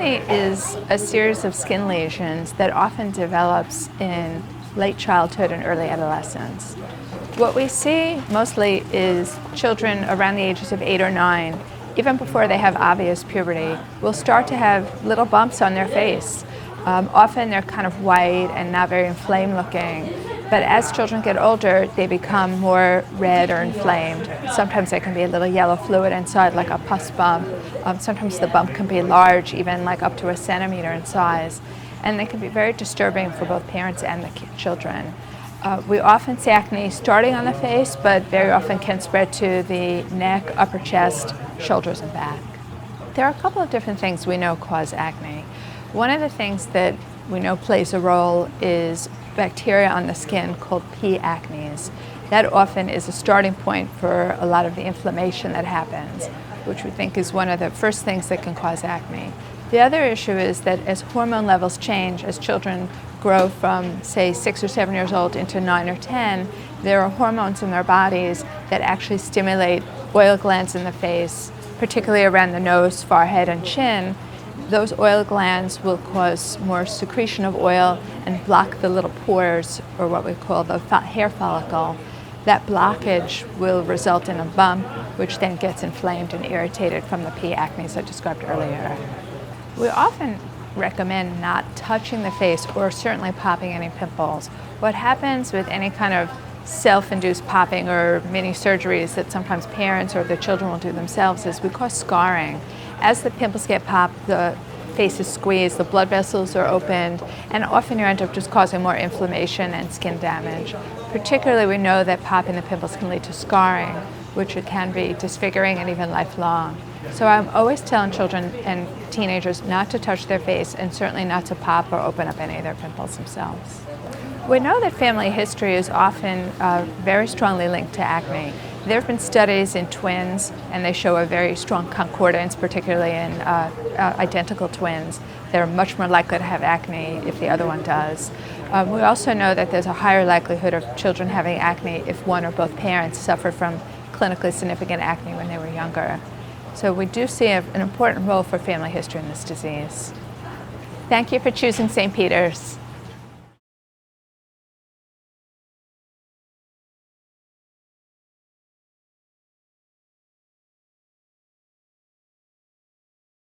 Acne is a series of skin lesions that often develops in late childhood and early adolescence. What we see mostly is children around the ages of 8 or 9, even before they have obvious puberty, will start to have little bumps on their face. Often they're kind of white and not very inflamed looking, but as children get older, they become more red or inflamed. Sometimes there can be a little yellow fluid inside, like a pus bump. Sometimes the bump can be large, even like up to a centimeter in size, and they can be very disturbing for both parents and the children. We often see acne starting on the face, but very often can spread to the neck, upper chest, shoulders, and back. There are a couple of different things we know cause acne. One of the things that we know plays a role is bacteria on the skin called P. acnes. That often is a starting point for a lot of the inflammation that happens, which we think is one of the first things that can cause acne. The other issue is that as hormone levels change, as children grow from, say, 6 or 7 years old into 9 or 10, there are hormones in their bodies that actually stimulate oil glands in the face, particularly around the nose, forehead, and chin. Those oil glands will cause more secretion of oil and block the little pores, or what we call the hair follicle. That blockage will result in a bump, which then gets inflamed and irritated from the P. acnes I described earlier. We often recommend not touching the face or certainly popping any pimples. What happens with any kind of self-induced popping or mini surgeries that sometimes parents or the children will do themselves is we cause scarring. As the pimples get popped, the face is squeezed, the blood vessels are opened, and often you end up just causing more inflammation and skin damage. Particularly, we know that popping the pimples can lead to scarring, which it can be disfiguring and even lifelong. So I'm always telling children and teenagers not to touch their face and certainly not to pop or open up any of their pimples themselves. We know that family history is often very strongly linked to acne. There have been studies in twins, and they show a very strong concordance, particularly in identical twins. They're much more likely to have acne if the other one does. We also know that there's a higher likelihood of children having acne if one or both parents suffer from clinically significant acne when they were younger. So we do see an important role for family history in this disease. Thank you for choosing St. Peter's.